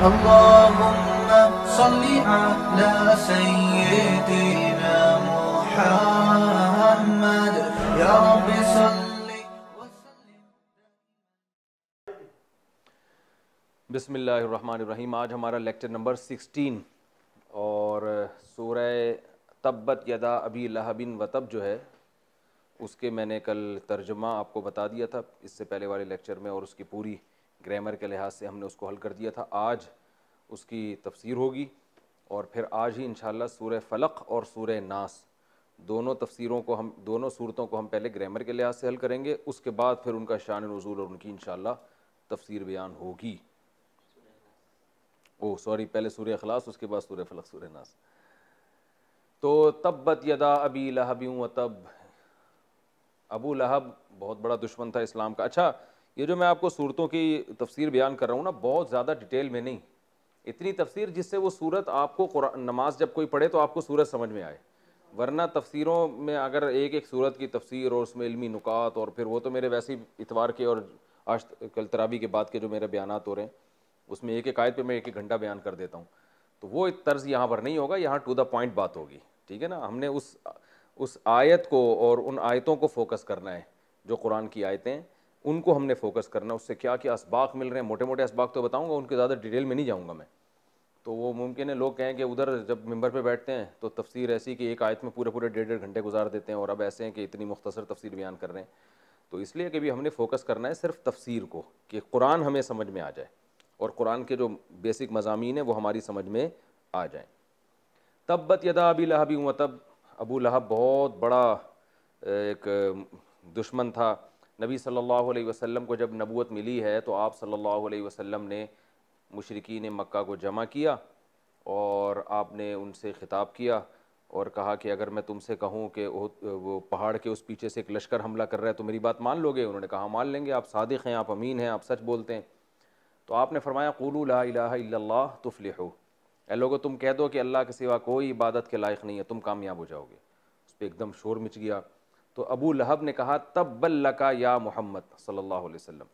अल्लाहुम्मा सल्ली अला सय्यिदिना मुहम्मद या रब्बि सल्ली व सल्लिम। बिस्मिल्लाहिर्रहमानिर्रहीम। आज हमारा लेक्चर नंबर 16 और सूरह तब्बत यदा अबी लहबिन व तब जो है उसके मैंने कल तर्जुमा आपको बता दिया था इससे पहले वाले लेक्चर में, और उसकी पूरी ग्रामर के लिहाज से हमने उसको हल कर दिया था। आज उसकी तफसीर होगी और फिर आज ही इंशाअल्लाह सूरह फलक और सूरह नास दोनों तफसीरों को हम दोनों सूरतों को हम पहले ग्रामर के लिहाज से हल करेंगे, उसके बाद फिर उनका शान नुज़ूल और उनकी इंशाअल्लाह तफसीर बयान होगी। ओह सॉरी, पहले सूरह इखलास उसके बाद सूरह फलक सूरह नास। तो तब्बत यदा अबी लहबिन व तब, अबू लहब बहुत बड़ा दुश्मन था इस्लाम का। अच्छा, ये जो मैं आपको सूरतों की तफसीर बयान कर रहा हूँ ना, बहुत ज़्यादा डिटेल में नहीं, इतनी तफसीर जिससे वो सूरत आपको नमाज जब कोई पढ़े तो आपको सूरत समझ में आए। वरना तफसीरों में अगर एक एक सूरत की तफसीर और उसमें इल्मी नुकात, और फिर वो तो मेरे वैसे ही इतवार के और आज कल तरावी के बाद के जो मेरे बयानात हो रहे हैं उसमें एक एक आयत पे मैं एक एक घंटा बयान कर देता हूँ, तो वो एक तर्ज यहाँ पर नहीं होगा, यहाँ टू द पॉइंट बात होगी। ठीक है ना, हमने उस आयत को और उन आयतों को फोकस करना है, जो कुरान की आयतें हैं उनको हमने फोकस करना है, उससे क्या क्या असबाक मिल रहे हैं। मोटे मोटे असबाक तो बताऊँगा, उनके ज़्यादा डिटेल में नहीं जाऊँगा मैं। तो वो मुमकिन है लोग कहें कि उधर जब मिंबर पे बैठते हैं तो तफसीर ऐसी कि एक आयत में पूरे पूरे 1.5 घंटे गुजार देते हैं, और अब ऐसे हैं कि इतनी मुख्तसर तफसीर बयान कर रहे हैं। तो इसलिए कि भी हमने फोकस करना है सिर्फ तफसीर को, कि कुरान हमें समझ में आ जाए और कुरान के जो बेसिक मज़ामीन हैं वो हमारी समझ में आ जाएँ। तब्बत यदा अबी लहबिन व तब, अबू लहब बहुत बड़ा एक दुश्मन था। नबी सल्लल्लाहु अलैहि वसल्लम को जब नबूवत मिली है तो आप सल्लल्लाहु अलैहि वसल्लम ने मुशरिकीन मक्का को जमा किया और आपने उनसे ख़िताब किया और कहा कि अगर मैं तुमसे कहूँ कि वो पहाड़ के उस पीछे से एक लश्कर हमला कर रहा है तो मेरी बात मान लोगे? उन्होंने कहा मान लेंगे, आप सादिक़ हैं, आप अमीन हैं, आप सच बोलते हैं। तो आपने फरमाया क़ुलू ला इलाहा इल्लल्लाह तुफ़्लिहू, ऐ लोगो तुम कह दो कि अल्लाह के सिवा कोई इबादत के लायक नहीं है, तुम कामयाब हो जाओगे। उस पर एकदम शोर मच गया। तो अबू लहब ने कहा तब्बल लका या मोहम्मद सल्लल्लाहु अलैहि वसल्लम,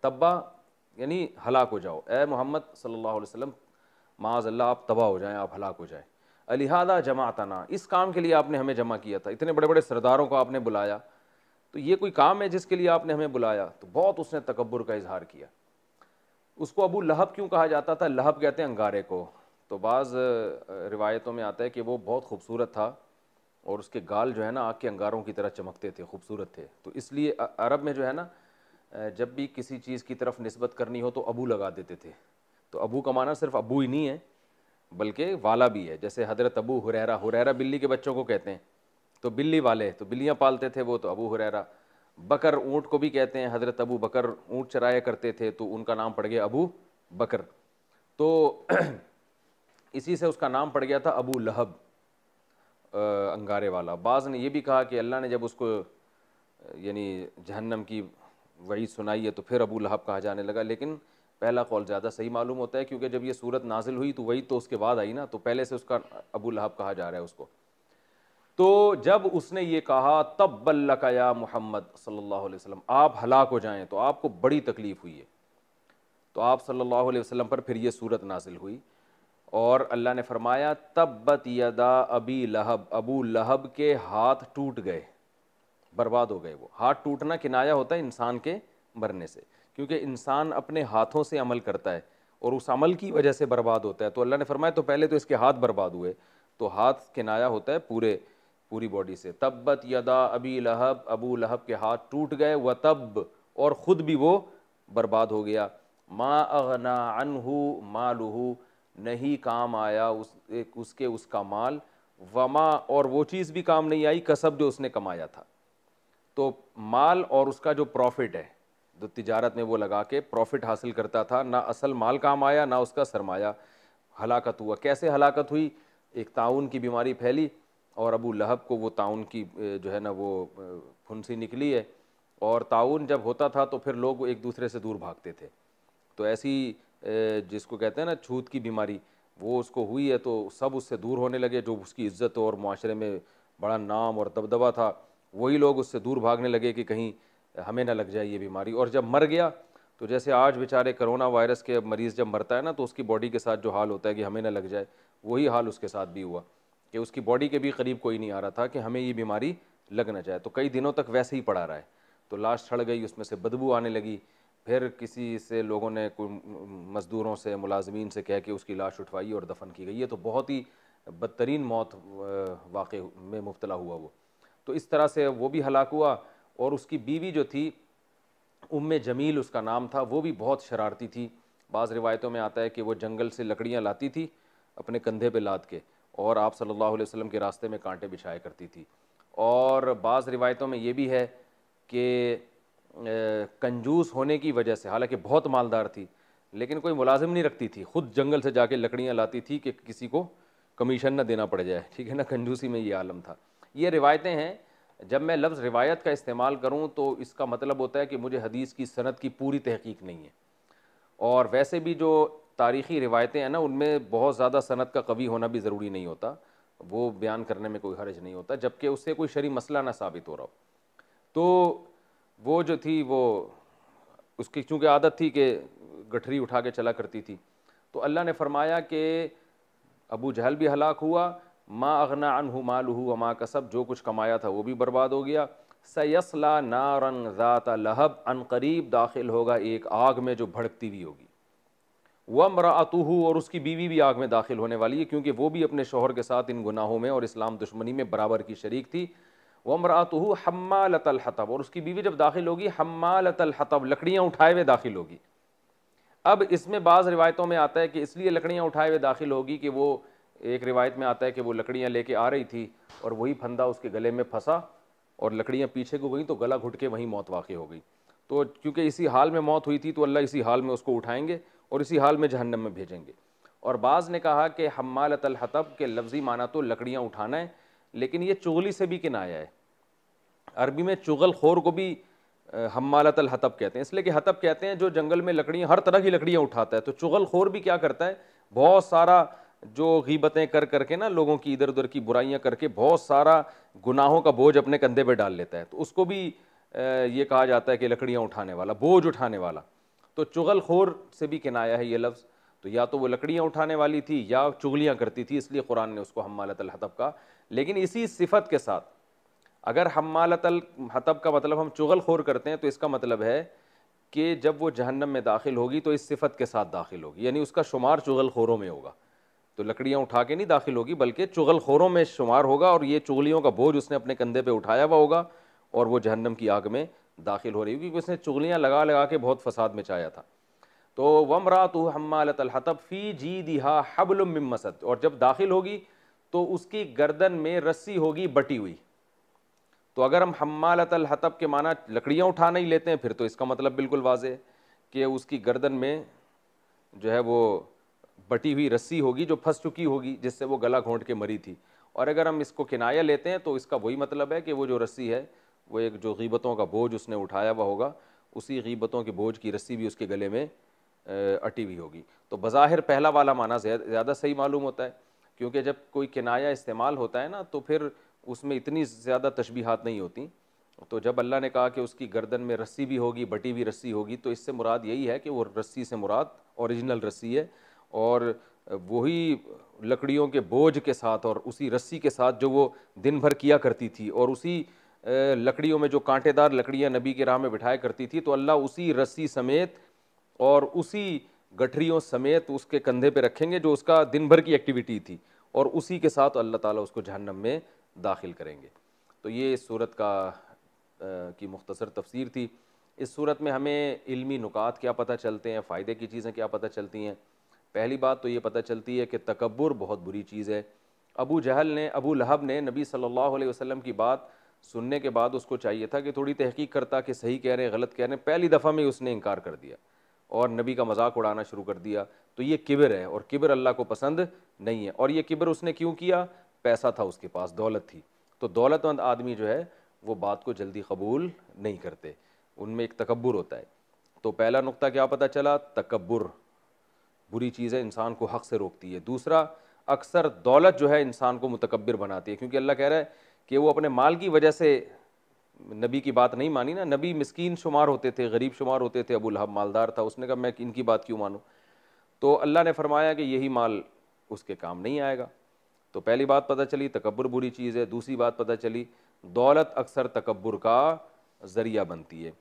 तब्बा यानी हलाक हो जाओ, ए मोहम्मद सल्लल्लाहु अलैहि वसल्लम, माज़अल्लाह आप तबाह हो जाएं, आप हलाक हो जाएं। अलिहादा जमाअतना, इस काम के लिए आपने हमें जमा किया था, इतने बड़े बड़े सरदारों को आपने बुलाया, तो ये कोई काम है जिसके लिए आपने हमें बुलाया? तो बहुत उसने तकब्बुर का इजहार किया। उसको अबू लहब क्यों कहा जाता था? लहब कहते हैं अंगारे को। तो बाज़ रिवायतों में आता है कि वो बहुत खूबसूरत था और उसके गाल जो है ना आग के अंगारों की तरह चमकते थे, खूबसूरत थे। तो इसलिए अरब में जो है ना जब भी किसी चीज़ की तरफ निस्बत करनी हो तो अबू लगा देते थे। तो अबू का माना सिर्फ अबू ही नहीं है बल्कि वाला भी है। जैसे हज़रत अबू हुरैरा, हुरैरा बिल्ली के बच्चों को कहते हैं, तो बिल्ली वाले, तो बिल्लियाँ पालते थे वो, तो अबू हुरैरा। बकर ऊँट को भी कहते हैं, हज़रत अबू बकर ऊँट चराया करते थे तो उनका नाम पड़ गया अबू बकर। तो इसी से उसका नाम पड़ गया था अबू लहब, अंगारे वाला। बाज़ ने यह भी कहा कि अल्लाह ने जब उसको यानी जहन्नम की वही सुनाई है तो फिर अबू लहब कहा जाने लगा, लेकिन पहला कौल ज़्यादा सही मालूम होता है, क्योंकि जब ये सूरत नाजिल हुई तो वही तो उसके बाद आई ना, तो पहले से उसका अबू लहब कहा जा रहा है उसको। तो जब उसने ये कहा तब्बल लका या मोहम्मद सल्लल्लाहु अलैहि वसल्लम, आप हलाक हो जाएं, तो आपको बड़ी तकलीफ़ हुई है। तो आप सल्लल्लाहु अलैहि वसल्लम पर फिर ये सूरत नाजिल हुई और अल्लाह ने फरमाया तब्बत यदा अबी लहब, अबू लहब के हाथ टूट गए, बर्बाद हो गए। वो हाथ टूटना किनाया होता है इंसान के मरने से, क्योंकि इंसान अपने हाथों से अमल करता है और उस अमल की वजह से बर्बाद होता है। तो अल्लाह ने फरमाया तो पहले तो इसके हाथ बर्बाद हुए, तो हाथ किनाया होता है पूरी बॉडी से। तब्बत यदा अबी लहब, अबू लहब के हाथ टूट गए, व तब, और ख़ुद भी वो बर्बाद हो गया। मा अगना अन्हु मालुहु, नहीं काम आया उसके उसका माल, वमा, और वो चीज़ भी काम नहीं आई, कसब, जो उसने कमाया था। तो माल और उसका जो प्रॉफिट है, जो तिजारत में वो लगा के प्रॉफिट हासिल करता था, ना असल माल काम आया ना उसका सरमाया, हलाकत हुआ। कैसे हलाकत हुई? एक ताउन की बीमारी फैली और अबू लहब को वो ताउन की जो है ना वो फुंसी निकली है, और ताउन जब होता था तो फिर लोग एक दूसरे से दूर भागते थे। तो ऐसी जिसको कहते हैं ना छूत की बीमारी, वो उसको हुई है, तो सब उससे दूर होने लगे। जो उसकी इज़्ज़त और माशरे में बड़ा नाम और दबदबा था, वही लोग उससे दूर भागने लगे कि कहीं हमें ना लग जाए ये बीमारी। और जब मर गया तो जैसे आज बेचारे कोरोना वायरस के मरीज़ जब मरता है ना, तो उसकी बॉडी के साथ जो हाल होता है कि हमें ना लग जाए, वही हाल उसके साथ भी हुआ कि उसकी बॉडी के भी करीब कोई नहीं आ रहा था कि हमें ये बीमारी लग ना जाए। तो कई दिनों तक वैसे ही पड़ा रहा है। तो लाश सड़ गई, उसमें से बदबू आने लगी। फिर किसी से लोगों ने, कोई मज़दूरों से, मुलाजमीन से कह के उसकी लाश उठवाई और दफन की गई। ये तो बहुत ही बदतरीन मौत वाक़े में मुब्तला हुआ वो। तो इस तरह से वो भी हलाक हुआ। और उसकी बीवी जो थी, उम्मे जमील उसका नाम था, वो भी बहुत शरारती थी। बाज़ रिवायतों में आता है कि वो जंगल से लकड़ियाँ लाती थी अपने कंधे पे लाद के, और आप सल्लल्लाहु अलैहि वसल्लम के रास्ते में कांटे बिछाया करती थी। और बाज़ रिवायतों में ये भी है कि कंजूस होने की वजह से, हालांकि बहुत मालदार थी, लेकिन कोई मुलाजिम नहीं रखती थी, खुद जंगल से जाके लकड़ियाँ लाती थी कि किसी को कमीशन ना देना पड़ जाए, ठीक है ना। कंजूसी में ये आलम था। ये रिवायतें हैं। जब मैं लफ्ज़ रिवायत का इस्तेमाल करूँ तो इसका मतलब होता है कि मुझे हदीस की सनद की पूरी तहकीक नहीं है। और वैसे भी जो तारीख़ी रिवायतें हैं ना, उनमें बहुत ज़्यादा सनद का कवी होना भी ज़रूरी नहीं होता, वो बयान करने में कोई हर्ज नहीं होता, जबकि उससे कोई शरई मसला ना साबित हो रहा हो। तो वो जो थी, वो उसकी चूँकि आदत थी कि गठरी उठा के चला करती थी, तो अल्लाह ने फरमाया कि अबू जहल भी हलाक हुआ, मा अगना अन्हु मालुहु व मा कसब, जो कुछ कमाया था वो भी बर्बाद हो गया। सयस्ला नारन ज़ाता लहब, अनकरीब दाखिल होगा एक आग में जो भड़कती हुई होगी। वम्रअतुहु, और उसकी बीवी भी आग में दाखिल होने वाली है, क्योंकि वो भी अपने शोहर के साथ इन गुनाहों में और इस्लाम दुश्मनी में बराबर की शरीक थी। वम्रअतुहु हम्मालतल हतब, और उसकी बीवी जब दाखिल होगी, हम्मालतल हतब, लकड़ियाँ उठाए हुए दाखिल होगी। अब इसमें बाज़ रिवायतों में आता है कि इसलिए लकड़ियाँ उठाए हुए दाखिल होगी कि वो, एक रिवायत में आता है कि वो लकड़ियाँ लेके आ रही थी और वही फंदा उसके गले में फंसा और लकड़ियाँ पीछे को गई, तो गला घुट के वहीं मौत वाक़ई हो गई। तो क्योंकि इसी हाल में मौत हुई थी, तो अल्लाह इसी हाल में उसको उठाएंगे और इसी हाल में जहन्नम में भेजेंगे। और बाज़ ने कहा कि हम्मालतल हतब के लफ्ज़ी माना तो लकड़ियाँ उठाना है, लेकिन ये चुगली से भी किनाया है। अरबी में चुगल खोर को भी हम्मालतल हतब कहते हैं, इसलिए कि हतब कहते हैं जो जंगल में लकड़ियाँ, हर तरह की लकड़ियाँ उठाता है। तो चुगल खोर भी क्या करता है, बहुत सारा जो गीबतें कर करके ना, लोगों की इधर उधर की बुराइयां करके बहुत सारा गुनाहों का बोझ अपने कंधे पे डाल लेता है। तो उसको भी ये कहा जाता है कि लकड़ियाँ उठाने वाला, बोझ उठाने वाला। तो चुगल खोर से भी किनाया है ये लफ्ज़। तो या तो वो लकड़ियाँ उठाने वाली थी या चुगलियाँ करती थी, इसलिए कुरान ने उसको हम्मालतल हतब कहा। लेकिन इसी सिफत के साथ, अगर हम्मालतल हतब का मतलब हम चुगल खोर करते हैं, तो इसका मतलब है कि जब वो जहन्नम में दाखिल होगी तो इस सिफत के साथ दाखिल होगी, यानी उसका शुमार चुगल खोरों में होगा। तो लकड़ियाँ उठा के नहीं दाखिल होगी, बल्कि चुगल खोरों में शुमार होगा, और ये चुगलियों का बोझ उसने अपने कंधे पे उठाया हुआ होगा और वो जहन्नम की आग में दाखिल हो रही होगी, क्योंकि उसने चुगलियाँ लगा लगा के बहुत फसाद मचाया था। तो वमरातु हम्मालतल हतब फी जीदिहा हब्लुम मिन मसद, और जब दाखिल होगी तो उसकी गर्दन में रस्सी होगी बटी हुई। तो अगर हम हम्मालतल हतब के माना लकड़ियाँ उठाना ही लेते हैं, फिर तो इसका मतलब बिल्कुल वाज़ेह है कि उसकी गर्दन में जो है वो बटी हुई रस्सी होगी जो फंस चुकी होगी, जिससे वो गला घोंट के मरी थी। और अगर हम इसको किनाया लेते हैं तो इसका वही मतलब है कि वो जो रस्सी है, वो एक जो गीबतों का बोझ उसने उठाया हुआ होगा, उसी गीबतों के बोझ की रस्सी भी उसके गले में अटी हुई होगी। तो बज़ाहिर पहला वाला माना ज़्यादा सही मालूम होता है, क्योंकि जब कोई किनाया इस्तेमाल होता है ना, तो फिर उसमें इतनी ज़्यादा तशबीहात नहीं होती। तो जब अल्लाह ने कहा कि उसकी गर्दन में रस्सी भी होगी, बटी हुई रस्सी होगी, तो इससे मुराद यही है कि वो रस्सी से मुराद ओरिजिनल रस्सी है, और वही लकड़ियों के बोझ के साथ और उसी रस्सी के साथ जो वो दिन भर किया करती थी, और उसी लकड़ियों में जो कांटेदार लकड़ियाँ नबी के राह में बिठाया करती थी, तो अल्लाह उसी रस्सी समेत और उसी गठरियों समेत उसके कंधे पे रखेंगे जो उसका दिन भर की एक्टिविटी थी, और उसी के साथ अल्लाह ताला उसको जहन्नम में दाखिल करेंगे। तो ये इस सूरत की मुख्तसर तफसीर थी। इस सूरत में हमें इल्मी नुकात क्या पता चलते हैं, फ़ायदे की चीज़ें क्या पता चलती हैं। पहली बात तो ये पता चलती है कि तकब्बुर बहुत बुरी चीज़ है। अबू लहब ने नबी सल्लल्लाहु अलैहि वसल्लम की बात सुनने के बाद उसको चाहिए था कि थोड़ी तहकीक करता कि सही कह रहे हैं गलत कह रहे हैं। पहली दफ़ा में उसने इनकार कर दिया और नबी का मजाक उड़ाना शुरू कर दिया। तो ये किब्र है, और किब्र अल्लाह को पसंद नहीं है। और ये किब्र उसने क्यों किया? पैसा था उसके पास, दौलत थी। तो दौलतमंद आदमी जो है वो बात को जल्दी कबूल नहीं करते, उनमें एक तकब्बुर होता है। तो पहला नुक्ता क्या पता चला? तकब्बुर बुरी चीज़ है, इंसान को हक़ से रोकती है। दूसरा, अक्सर दौलत जो है इंसान को मुतकब्बिर बनाती है, क्योंकि अल्लाह कह रहा है कि वो अपने माल की वजह से नबी की बात नहीं मानी ना, नबी मिस्कीन शुमार होते थे, गरीब शुमार होते थे, अबू लहब मालदार था, उसने कहा मैं इनकी बात क्यों मानूं। तो अल्लाह ने फरमाया कि यही माल उसके काम नहीं आएगा। तो पहली बात पता चली तकब्बुर बुरी चीज़ है। दूसरी बात पता चली दौलत अक्सर तकब्बुर का ज़रिया बनती है।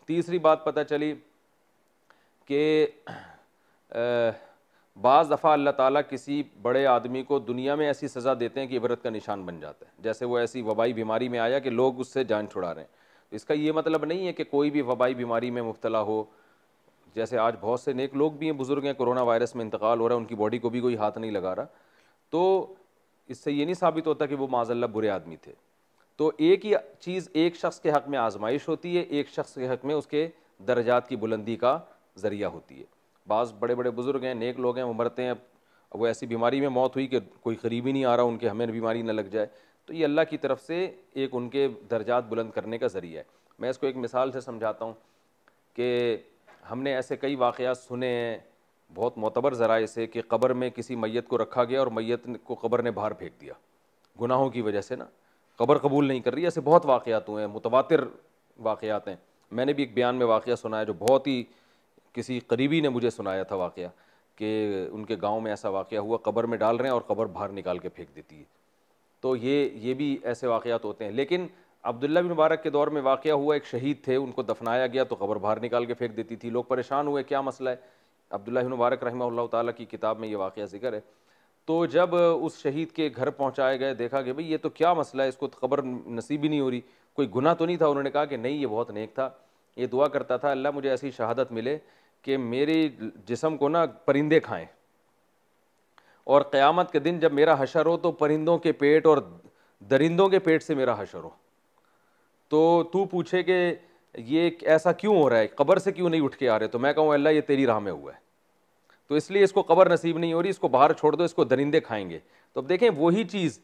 तीसरी बात पता चली कि बाज़ दफ़ा अल्लाह ताला किसी बड़े आदमी को दुनिया में ऐसी सज़ा देते हैं कि इबरत का निशान बन जाता है। जैसे वो ऐसी वबाई बीमारी में आया कि लोग उससे जान छुड़ा रहे हैं। तो इसका ये मतलब नहीं है कि कोई भी वबाई बीमारी में मुब्तला हो। जैसे आज बहुत से नेक लोग भी हैं, बुज़ुर्ग हैं, कोरोना वायरस में इंतकाल हो रहा है, उनकी बॉडी को भी कोई हाथ नहीं लगा रहा, तो इससे ये नहीं साबित होता कि वो माज़अल्लाह बुरे आदमी थे। तो एक ही चीज़ एक शख्स के हक़ में आजमाइश होती है, एक शख्स के हक़ में उसके दर्जात की बुलंदी का ज़रिया होती है। बाज़ बड़े बड़े बुज़ुर्ग हैं, नेक लोग हैं, वो मरते हैं, अब वो ऐसी बीमारी में मौत हुई कि कोई करीब ही नहीं आ रहा उनके, हमें बीमारी न लग जाए। तो ये अल्लाह की तरफ से एक उनके दर्जात बुलंद करने का ज़रिया है। मैं इसको एक मिसाल से समझाता हूँ कि हमने ऐसे कई वाक़यात सुने हैं बहुत मोतबर ज़राए से कि कब्र में किसी मैयत को रखा गया और मैयत को कब्र ने बाहर फेंक दिया गुनाहों की वजह से ना, कब्र कबूल नहीं कर रही। ऐसे बहुत वाक़यात हुए हैं, मुतवातिर वाक़यात हैं। मैंने भी एक बयान में वाक़या सुनाया जो बहुत ही किसी करीबी ने मुझे सुनाया था वाक़या, कि उनके गांव में ऐसा वाक़या हुआ, कब्र में डाल रहे हैं और कब्र बाहर निकाल के फेंक देती है। तो ये भी ऐसे वाक़यात होते हैं। लेकिन अब्दुल्ला बिन मुबारक के दौर में वाक़या हुआ, एक शहीद थे, उनको दफनाया गया तो कब्र बाहर निकाल के फेंक देती थी। लोग परेशान हुए, क्या मसला है। अब्दुल्ला बिन मुबारक रहमहुल्लाह ताला की किताब में ये वाक़या ज़िक्र है। तो जब उस शहीद के घर पहुँचाए गए, देखा कि भाई ये तो क्या मसला है, इसको तो कब्र नसीब ही नहीं हो रही, कोई गुनाह तो नहीं था। उन्होंने कहा कि नहीं, ये बहुत नेक था, ये दुआ करता था अल्लाह मुझे ऐसी शहादत मिले कि मेरे जिस्म को ना परिंदे खाएं, और क़यामत के दिन जब मेरा हशर हो तो परिंदों के पेट और दरिंदों के पेट से मेरा हशर हो। तो तू पूछे कि ये ऐसा क्यों हो रहा है, कब्र से क्यों नहीं उठ के आ रहे, तो मैं कहूँ अल्लाह ये तेरी राह में हुआ है, तो इसलिए इसको कब्र नसीब नहीं हो रही, इसको बाहर छोड़ दो, इसको दरिंदे खाएंगे। तो अब देखें, वही चीज़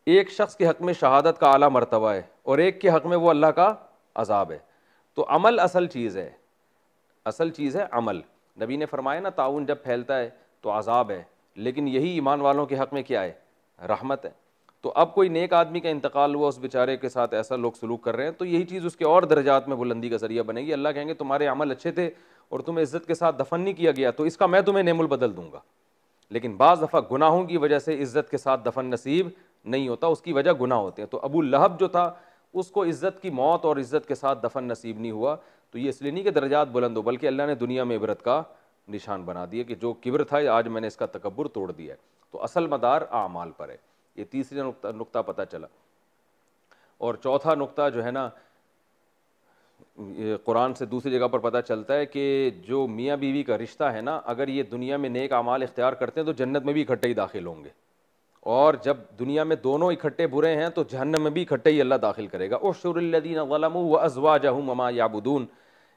एक शख्स के हक़ में शहादत का आला मर्तबा है और एक के हक़ में वो अल्लाह का अजाब है। तो अमल असल चीज़ है, असल चीज़ है अमल। नबी ने फरमाया ना, ताउन जब फैलता है तो अजाब है, लेकिन यही ईमान वालों के हक़ में क्या है, रहमत है। तो अब कोई नेक आदमी का इंतकाल हुआ, उस बेचारे के साथ ऐसा लोग सलूक कर रहे हैं, तो यही चीज़ उसके और दर्जात में बुलंदी का ज़रिया बनेगी। अल्लाह कहेंगे तुम्हारे अमल अच्छे थे और तुम्हें इज़्ज़त के साथ दफन नहीं किया गया, तो इसका मैं तुम्हें नेमुल बदल दूंगा। लेकिन बाज़ दफ़ा गुनाहों की वजह से इज़्ज़त के साथ दफन नसीब नहीं होता, उसकी वजह गुनाह होते हैं। तो अबू लहब जो था, उसको इज़्ज़त की मौत और इज़्ज़त के साथ दफन नसीब नहीं हुआ। तो ये इसलिए नहीं कि दर्जात बुलंद हो, बल्कि अल्लाह ने दुनिया में इबरत का निशान बना दिया कि जो किब्र था आज मैंने इसका तकब्बुर तोड़ दिया है। तो असल मदार आमाल पर है। ये तीसरा नुक्ता पता चला। और चौथा नुक्ता जो है ना, कुरान से दूसरी जगह पर पता चलता है कि जो मियाँ बीवी का रिश्ता है ना, अगर ये दुनिया में नेक अमाल इख्तियार करते हैं तो जन्नत में भी इकट्ठे ही दाखिल होंगे, और जब दुनिया में दोनों इकट्ठे बुरे हैं तो जहन्नम में भी इकट्ठे ही अल्लाह दाखिल करेगा। उशुरुल्लज़ीना ज़लमू व अज़वाजहुम वमा याबुदून,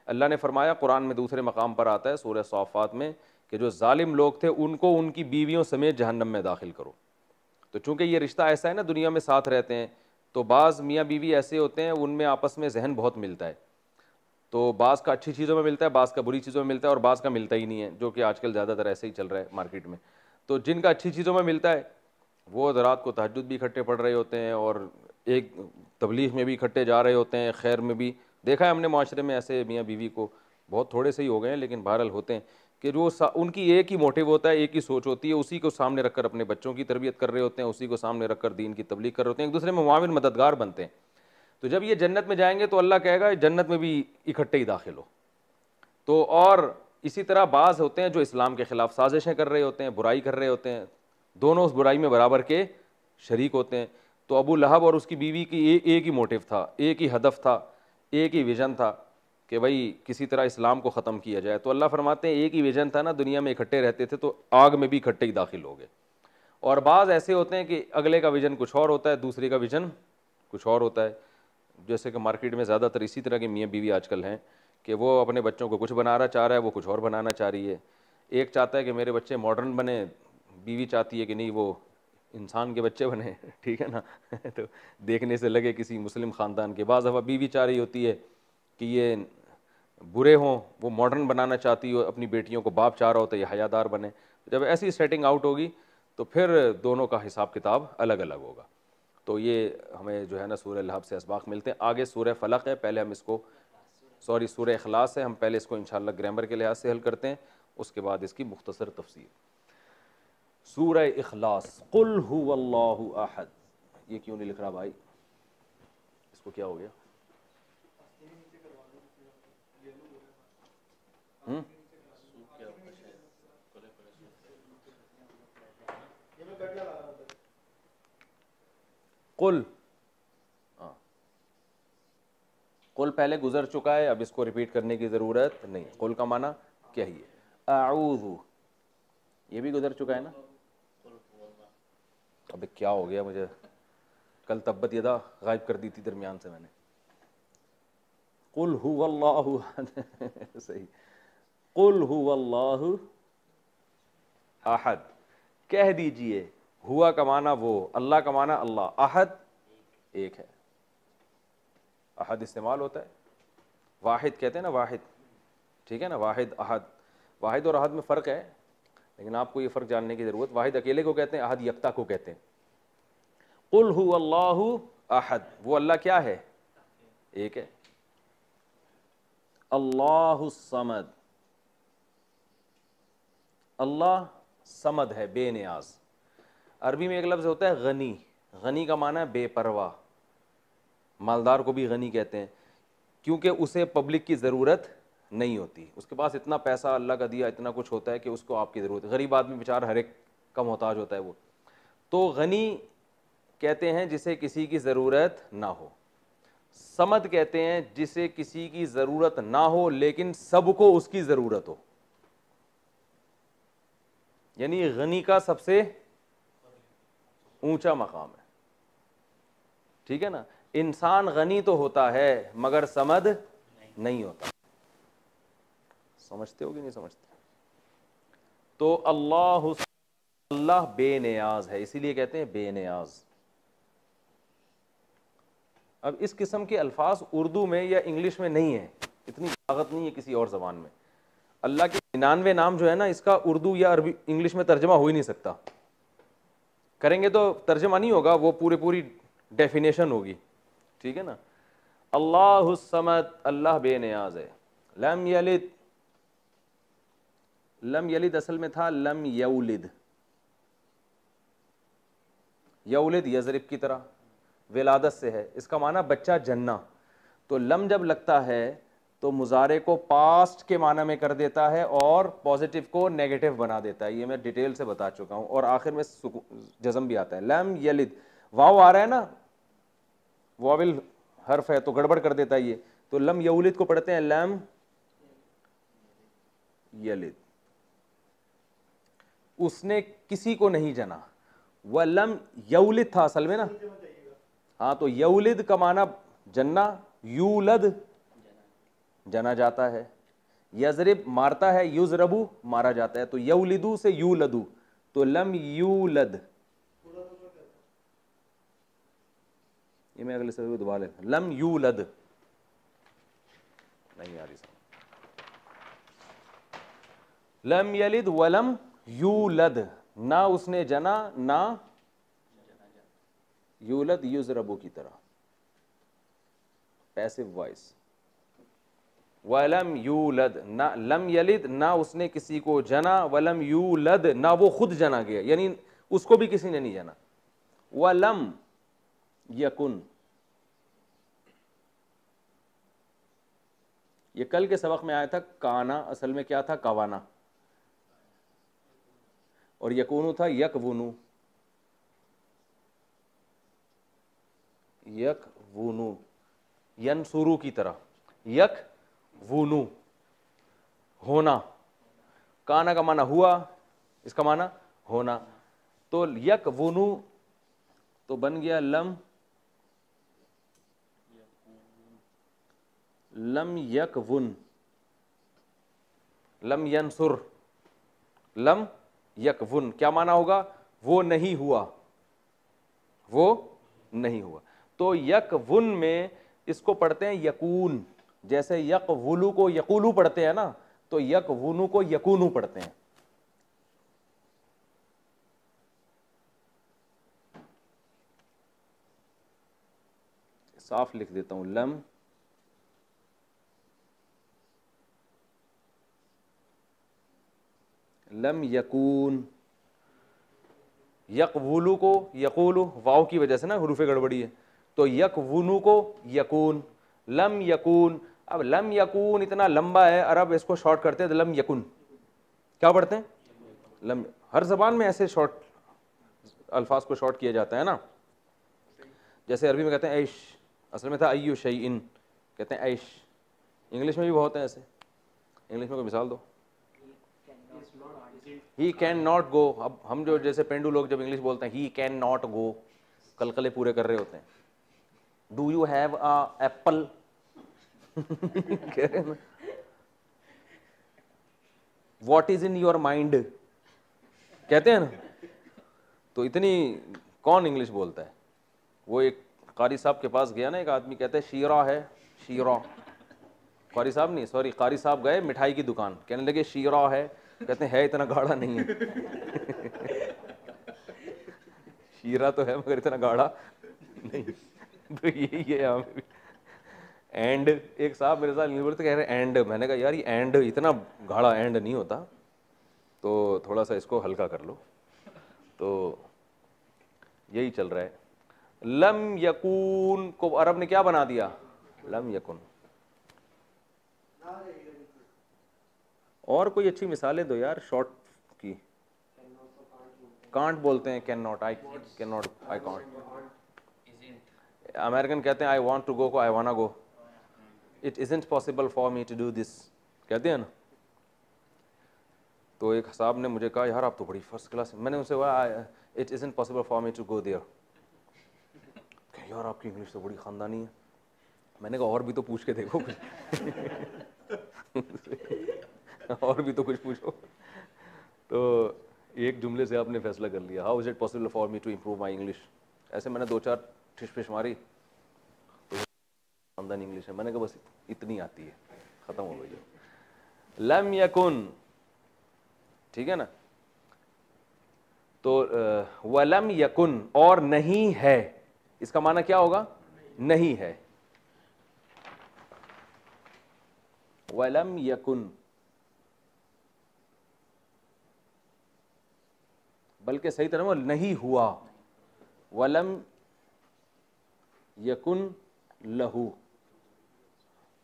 अल्लाह ने फरमाया, कुरान में दूसरे मकाम पर आता है सूरह सौफ़ात में, कि जो जालिम लोग थे उनको उनकी बीवियों समेत जहन्नम में दाखिल करो। तो चूँकि ये रिश्ता ऐसा है ना, दुनिया में साथ रहते हैं, तो बाज़ मियाँ बीवी ऐसे होते हैं उनमें आपस में जहन बहुत मिलता है। तो बाज़ का अच्छी चीज़ों में मिलता है, बाज़ का बुरी चीज़ों में मिलता है, और बाज़ का मिलता ही नहीं है, जो कि आजकल ज़्यादातर ऐसे ही चल रहा है मार्केट में। तो जिनका अच्छी चीज़ों में मिलता है वो रात को तहज्जुद भी इकट्ठे पढ़ रहे होते हैं, और एक तबलीग में भी इकट्ठे जा रहे होते हैं, खैर में भी। देखा है हमने माशरे में ऐसे मियाँ बीवी को, बहुत थोड़े से ही हो गए हैं लेकिन बहरहाल होते हैं, कि जो उनकी एक ही मोटिव होता है, एक ही सोच होती है, उसी को सामने रखकर अपने बच्चों की तरबियत कर रहे होते हैं, उसी को सामने रखकर दीन की तबलीग कर रहे होते हैं, एक दूसरे में मुआविन मददगार बनते हैं। तो जब ये जन्नत में जाएंगे तो अल्लाह कहेगा जन्नत में भी इकट्ठे ही दाखिल हो। तो और इसी तरह बाज़ होते हैं जो इस्लाम के ख़िलाफ़ साजिशें कर रहे होते हैं, बुराई कर रहे होते हैं, दोनों उस बुराई में बराबर के शरीक होते हैं। तो अबू लहब और उसकी बीवी की एक ही मोटिव था, एक ही हदफ था, एक ही विज़न था कि भाई किसी तरह इस्लाम को ख़त्म किया जाए। तो अल्लाह फरमाते हैं एक ही विज़न था ना, दुनिया में इकट्ठे रहते थे तो आग में भी इकट्ठे ही दाखिल हो गए। और बाज़ ऐसे होते हैं कि अगले का विज़न कुछ और होता है, दूसरे का विज़न कुछ और होता है। जैसे कि मार्केट में ज़्यादातर इसी तरह के मियाँ बीवी आजकल हैं कि वो अपने बच्चों को कुछ बनाना चाह रहा है, वो कुछ और बनाना चाह रही है। एक चाहता है कि मेरे बच्चे मॉडर्न बने, बीवी चाहती है कि नहीं वो इंसान के बच्चे बने, ठीक है ना। तो देखने से लगे किसी मुस्लिम ख़ानदान के। बाज़ दफ़ा बीवी चाह रही होती है कि ये बुरे हों, वो मॉडर्न बनाना चाहती हो अपनी बेटियों को, बाप चाह रहा होता है ये हयादार बने। जब ऐसी सेटिंग आउट होगी तो फिर दोनों का हिसाब किताब अलग अलग होगा। तो ये हमें जो है ना सूरह लहब से असबाक मिलते हैं। आगे सूरह फलक है, पहले हम इसको सूरह इखलास है, हम पहले इसको इंशाअल्लाह ग्रामर के लिहाज से हल करते हैं, उसके बाद इसकी मुख्तसर तफसीर। सूरह इखलास, कुल हुवल्लाहु अहद। ये क्यों नहीं लिख रहा भाई, इसको क्या हो गया? कुल, हाँ, कुल पहले गुजर चुका है, अब इसको रिपीट करने की ज़रूरत नहीं। कुल का माना क्या ही है? आऊज़ु, ये भी गुजर चुका है ना। अबे क्या हो गया मुझे, कल तब्बत यदा गायब कर दी थी दरमियान से मैंने। कुल हुवल्लाहु अहद सही, कुल हुवल्लाहु अहद, कह दीजिए। हुआ का माना वो, अल्लाह का माना अल्लाह, अहद एक है। अहद इस्तेमाल होता है, वाहिद कहते हैं ना, वाहिद, ठीक है ना, वाहिद अहद। वाहिद और अहद में फ़र्क है, लेकिन आपको ये फ़र्क जानने की ज़रूरत। वाहिद अकेले को कहते हैं, अहद यक्ता को कहते हैं। कुल हुवल्लाहु अहद, वो अल्लाह क्या है? एक है। अल्लाहु समद, अल्लाह समद है, बेनियाज। अरबी में एक लफ्ज़ होता है गनी, गनी का माना है बेपरवाह। मालदार को भी गनी कहते हैं, क्योंकि उसे पब्लिक की ज़रूरत नहीं होती, उसके पास इतना पैसा अल्लाह का दिया, इतना कुछ होता है कि उसको आपकी ज़रूरत। गरीब आदमी बेचारा हर एक का मोहताज होता है वो। तो गनी कहते हैं जिसे किसी की ज़रूरत ना हो। समद कहते हैं जिसे किसी की ज़रूरत ना हो लेकिन सबको उसकी ज़रूरत हो। यानी गनी का सबसे ऊंचा मकाम है, ठीक है ना। इंसान गनी तो होता है मगर समद नहीं होता। समझते हो कि नहीं समझते? तो अल्लाह बेनियाज है, इसीलिए कहते हैं बेनियाज। अब इस किस्म के अल्फाज उर्दू में या इंग्लिश में नहीं है, इतनी ताकत नहीं है किसी और ज़बान में। अल्लाह के 99 नाम जो है ना, इसका उर्दू या अरबी इंग्लिश में तर्जमा हो ही नहीं सकता। करेंगे तो तर्जमा नहीं होगा, वो पूरी डेफिनेशन होगी, ठीक है ना। अल्लाहु समद, अल्लाह बेनियाज है। लम यलिद, लम यलिद असल में था लम यौलिद, यौलिद यजरिब की तरह, विलादत से है, इसका माना बच्चा जन्ना। तो लम जब लगता है तो मुजारे को पास्ट के माना में कर देता है और पॉजिटिव को नेगेटिव बना देता है। ये मैं डिटेल से बता चुका हूं। और आखिर में जज़म भी आता है। लम यलिद, वाव आ रहा है ना, वाविल हर्फ है तो गड़बड़ कर देता है ये। तो लम यौलिद को पढ़ते हैं लम यलिद, उसने किसी को नहीं जना। वह लम यौलिद था असल में ना, हाँ, तो यौलिद का माना जन्ना, यूलद जना जाता है, यजरिब मारता है, युजरबू मारा जाता है। तो यौलिदू से यूलदू, तो लम यूलद। ये मैं अगले सवाल दोबारा ले, लम यूलद नहीं आ रही समझ। लम यलिद वलम यूलद, ना उसने जना ना यूलद, युजरबू की तरह पैसिव वॉइस। वलम यूलद, ना लम यलिद, ना उसने किसी को जना, वलम यूलद, ना वो खुद जना गया, यानी उसको भी किसी ने नहीं जना। वलम यकुन, ये कल के सबक में आया था। काना असल में क्या था? कवाना। और यकूनु था यकवुनु, यकवुनु, यनसुरु की तरह, यकवुनु होना। काना का माना हुआ, इसका माना होना। तो यकवुनु तो बन गया लम, लम यकवुन, लम यनसुर, लम यकवुन, क्या माना होगा? वो नहीं हुआ, वो नहीं हुआ। तो यकवुन में इसको पढ़ते हैं यकून, जैसे यकवुलु को यकूलू पढ़ते हैं ना, तो यकवुनु को यकूनू पढ़ते हैं। साफ लिख देता हूं, लम यकून। यकवुलू को यकूलू, वाव की वजह से ना हुरूफे गड़बड़ी है, तो यकवुनू को यकून, लम यकून। अब लम यकून इतना लंबा है, अरब इसको शॉर्ट करते हैं, लम यकुन क्या पढ़ते हैं, लम। हर जबान में ऐसे शॉर्ट अल्फाज को शॉर्ट किया जाता है ना। जैसे अरबी में कहते हैं ऐश, असल में था अय्यु शैइन, कहते हैं ऐश। इंग्लिश में भी बहुत है ऐसे। इंग्लिश में कोई मिसाल दो। He can not go. अब हम जो जैसे पेंडू लोग जब इंग्लिश बोलते हैं ही कैन नॉट गो, कलकले पूरे कर रहे होते हैं। Do you have a Apple कह रहे हैं। What is in your mind कहते हैं ना। तो इतनी कौन इंग्लिश बोलता है। वो एक कारी साहब के पास गया ना एक आदमी, कहते हैं शीरा है, शीरा। कारी साहब नहीं, सॉरी, कारी साहब गए मिठाई की दुकान, कहने लगे शीरा है, कहते हैं इतना गाढ़ा नहीं है शीरा तो है मगर इतना गाढ़ा नहीं। तो यही है यहाँ पे। एंड एक साहब मेरे साथ बोलते, कह रहे एंड। मैंने कहा यार ये एंड इतना गाढ़ा एंड नहीं होता, तो थोड़ा सा इसको हल्का कर लो। तो यही चल रहा है। लम यकून को अरब ने क्या बना दिया, लम यकुन। और कोई अच्छी मिसालें दो यार शॉर्ट की। कांट बोलते हैं, can not, I can not, I can't. American कहते हैं आई वांट टू गो को I wanna go, it isn't possible for me to do this, कहते हैं ना। तो एक साहब ने मुझे कहा यार आप तो बड़ी फर्स्ट क्लास। मैंने उनसे कहा it isn't possible for me to go there. यार आपकी इंग्लिश तो बड़ी खानदानी है। मैंने कहा और भी तो पूछ के देखो कुछ और भी तो कुछ पूछो। तो एक जुमले से आपने फैसला कर लिया, how is it possible for me to improve my English. ऐसे मैंने दो चार ठिश मारी, तो खानदानी इंग्लिश है। मैंने कहा बस इतनी आती है, खत्म हो गई। लम यकुन, ठीक है ना। तो वलम यकुन, और नहीं है, इसका माना क्या होगा, नहीं है। वलम यकुन, बल्कि सही तरह नहीं हुआ। वलम यकुन लहू,